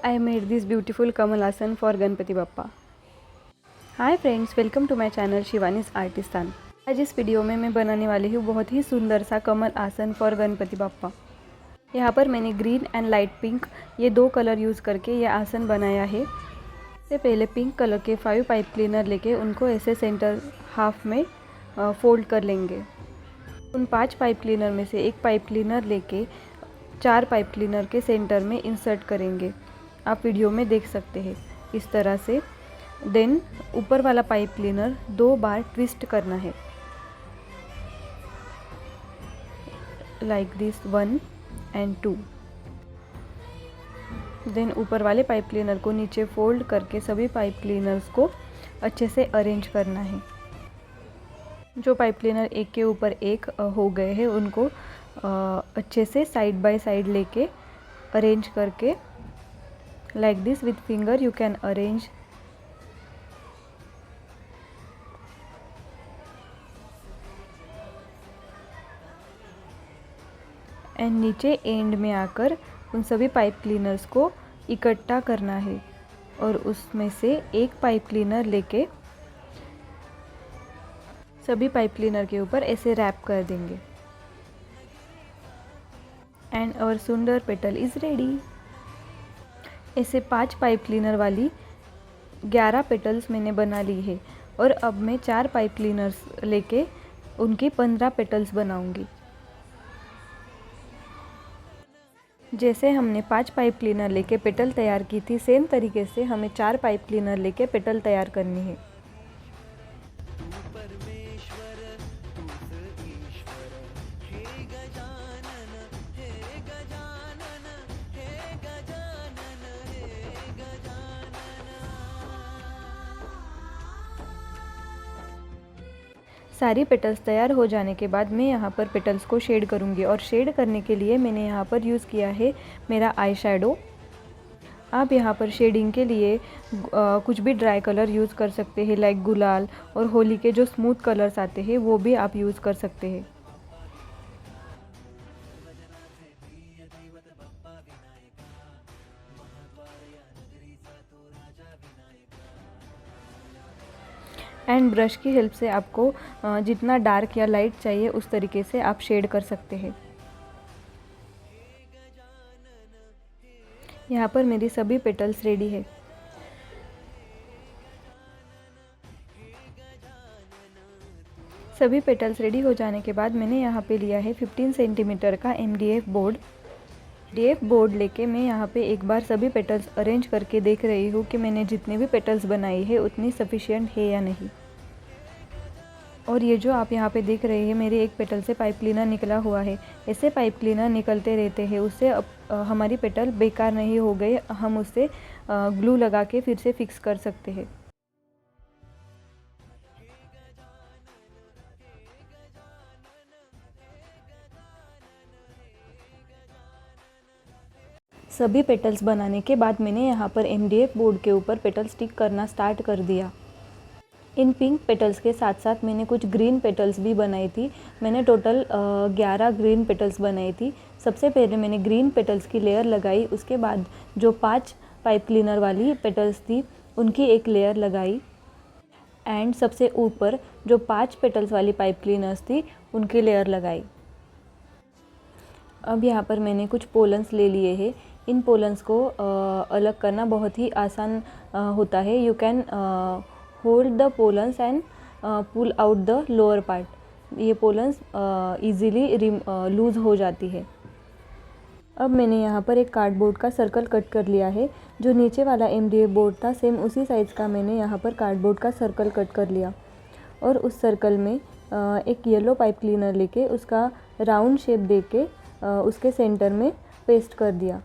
I made this beautiful Kamal Asan for Ganpati Bappa. Hi friends, welcome to my channel Shivani's Artistan. आज इस video में मैं बनाने वाली हूँ बहुत ही सुंदर सा कमल आसन फॉर गणपति बाप्पा। यहाँ पर मैंने ग्रीन एंड लाइट पिंक ये दो कलर यूज़ करके ये आसन बनाया है। इससे पहले पिंक कलर के 5 पाइप क्लीनर लेके उनको ऐसे सेंटर हाफ में फोल्ड कर लेंगे। उन 5 पाइप क्लीनर में से एक पाइप क्लीनर लेके 4 पाइप क्लीनर के सेंटर में इंसर्ट करेंगे। आप वीडियो में देख सकते हैं इस तरह से। देन ऊपर वाला पाइप क्लीनर 2 बार ट्विस्ट करना है, लाइक दिस 1 and 2। देन ऊपर वाले पाइप क्लीनर को नीचे फोल्ड करके सभी पाइप क्लीनर्स को अच्छे से अरेंज करना है। जो पाइप क्लीनर एक के ऊपर एक हो गए हैं उनको अच्छे से साइड बाय साइड लेके अरेंज करके like this with finger you can arrange. And नीचे एंड में आकर उन सभी पाइप क्लीनर्स को इकट्ठा करना है और उसमें से एक पाइप क्लीनर लेके सभी पाइप क्लीनर के ऊपर ऐसे रैप कर देंगे। एंड आवर सुंदर पेटल इज़ रेडी। ऐसे 5 पाइप क्लीनर वाली 11 पेटल्स मैंने बना ली है और अब मैं 4 पाइप क्लीनर्स लेके उनकी 15 पेटल्स बनाऊंगी। जैसे हमने 5 पाइप क्लीनर लेके पेटल तैयार की थी, सेम तरीके से हमें 4 पाइप क्लीनर लेके पेटल तैयार करनी है। सारी पेटल्स तैयार हो जाने के बाद मैं यहाँ पर पेटल्स को शेड करूँगी और शेड करने के लिए मैंने यहाँ पर यूज़ किया है मेरा आई शैडो। आप यहाँ पर शेडिंग के लिए कुछ भी ड्राई कलर यूज़ कर सकते हैं, लाइक गुलाल, और होली के जो स्मूथ कलर्स आते हैं वो भी आप यूज़ कर सकते हैं। एंड ब्रश की हेल्प से आपको जितना डार्क या लाइट चाहिए उस तरीके से आप शेड कर सकते हैं। यहाँ पर मेरी सभी पेटल्स रेडी है। सभी पेटल्स रेडी हो जाने के बाद मैंने यहाँ पे लिया है 15 सेंटीमीटर का MDF बोर्ड। MDF बोर्ड लेके मैं यहाँ पे एक बार सभी पेटल्स अरेंज करके देख रही हूँ कि मैंने जितने भी पेटल्स बनाई है उतनी सफिशिएंट है या नहीं। और ये जो आप यहाँ पे देख रहे हैं मेरे एक पेटल से पाइप क्लीनर निकला हुआ है। ऐसे पाइप क्लीनर निकलते रहते हैं, उससे हमारी पेटल बेकार नहीं हो गई, हम उससे ग्लू लगा के फिर से फिक्स कर सकते हैं। सभी पेटल्स बनाने के बाद मैंने यहाँ पर MDF बोर्ड के ऊपर पेटल स्टिक करना स्टार्ट कर दिया। इन पिंक पेटल्स के साथ साथ मैंने कुछ ग्रीन पेटल्स भी बनाई थी। मैंने टोटल 11 ग्रीन पेटल्स बनाई थी। सबसे पहले मैंने ग्रीन पेटल्स की लेयर लगाई, उसके बाद जो 5 पाइप क्लीनर वाली पेटल्स थी उनकी एक लेयर लगाई, एंड सबसे ऊपर जो 5 पेटल्स वाली पाइप क्लीनर्स थी उनकी लेयर लगाई। अब यहाँ पर मैंने कुछ पोलन्स ले लिए हैं। इन पोलन्स को अलग करना बहुत ही आसान होता है। You can hold the pollens and pull out the lower part. ये पोलन्स इजीली लूज़ हो जाती है। अब मैंने यहाँ पर एक कार्डबोर्ड का सर्कल कट कर लिया है। जो नीचे वाला MDF बोर्ड था सेम उसी साइज़ का मैंने यहाँ पर कार्डबोर्ड का सर्कल कट कर लिया और उस सर्कल में एक येलो पाइप क्लीनर लेके उसका राउंड शेप दे के उसके सेंटर में पेस्ट कर दिया।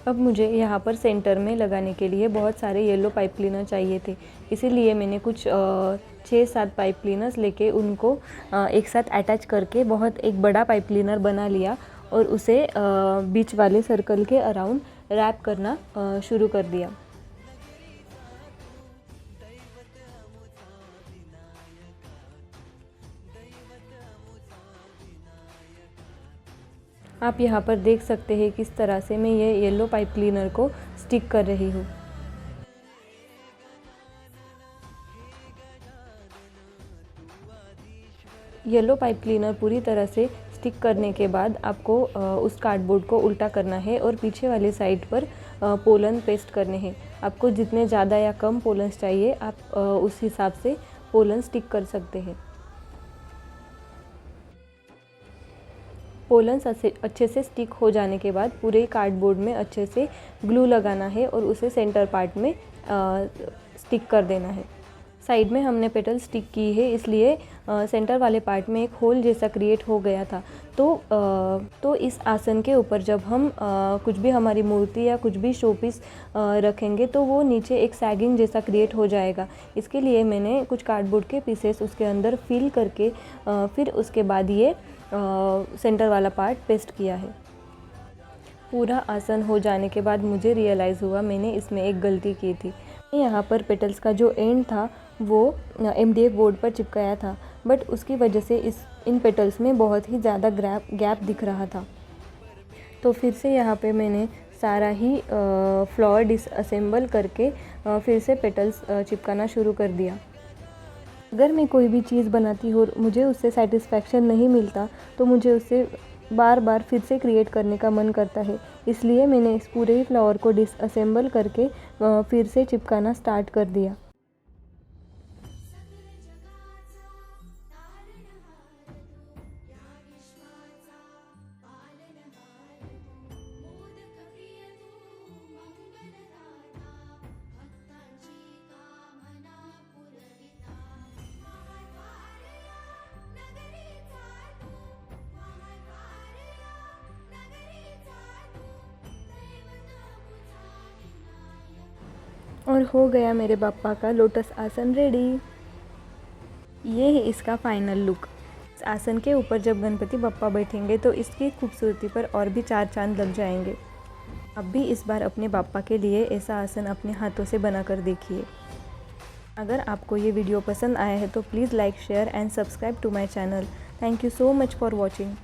अब मुझे यहाँ पर सेंटर में लगाने के लिए बहुत सारे येलो पाइप क्लीनर चाहिए थे, इसीलिए मैंने कुछ 6-7 पाइप क्लीनर्स लेके उनको एक साथ अटैच करके बहुत एक बड़ा पाइप क्लीनर बना लिया और उसे बीच वाले सर्कल के अराउंड रैप करना शुरू कर दिया। आप यहाँ पर देख सकते हैं किस तरह से मैं ये येलो पाइप क्लीनर को स्टिक कर रही हूँ। येलो पाइप क्लीनर पूरी तरह से स्टिक करने के बाद आपको उस कार्डबोर्ड को उल्टा करना है और पीछे वाली साइड पर पोलन पेस्ट करने हैं। आपको जितने ज़्यादा या कम पोलन्स चाहिए आप उस हिसाब से पोलन स्टिक कर सकते हैं। पोलन्स अच्छे से स्टिक हो जाने के बाद पूरे कार्डबोर्ड में अच्छे से ग्लू लगाना है और उसे सेंटर पार्ट में स्टिक कर देना है। साइड में हमने पेटल स्टिक की है, इसलिए सेंटर वाले पार्ट में एक होल जैसा क्रिएट हो गया था। तो इस आसन के ऊपर जब हम कुछ भी हमारी मूर्ति या कुछ भी शो पीस रखेंगे तो वो नीचे एक सैगिंग जैसा क्रिएट हो जाएगा। इसके लिए मैंने कुछ कार्डबोर्ड के पीसेस उसके अंदर फिल करके फिर उसके बाद ये सेंटर वाला पार्ट पेस्ट किया है। पूरा आसन हो जाने के बाद मुझे रियलाइज़ हुआ मैंने इसमें एक गलती की थी। यहाँ पर पेटल्स का जो एंड था वो MDF बोर्ड पर चिपकाया था, बट उसकी वजह से इन पेटल्स में बहुत ही ज़्यादा गैप दिख रहा था। तो फिर से यहाँ पे मैंने सारा ही फ्लावर डिसअसेंबल करके फिर से पेटल्स चिपकाना शुरू कर दिया। अगर मैं कोई भी चीज़ बनाती हूँ और मुझे उससे सेटिस्फैक्शन नहीं मिलता तो मुझे उससे बार बार फिर से क्रिएट करने का मन करता है। इसलिए मैंने इस पूरे ही फ्लावर को डिसअसेंबल करके फिर से चिपकाना स्टार्ट कर दिया। और हो गया मेरे बाप्पा का लोटस आसन रेडी। ये है इसका फाइनल लुक। इस आसन के ऊपर जब गणपति बप्पा बैठेंगे तो इसकी खूबसूरती पर और भी 4 चांद लग जाएंगे। आप भी इस बार अपने बाप्पा के लिए ऐसा आसन अपने हाथों से बनाकर देखिए। अगर आपको ये वीडियो पसंद आया है तो please like, share and subscribe to my channel. Thank you so much for watching.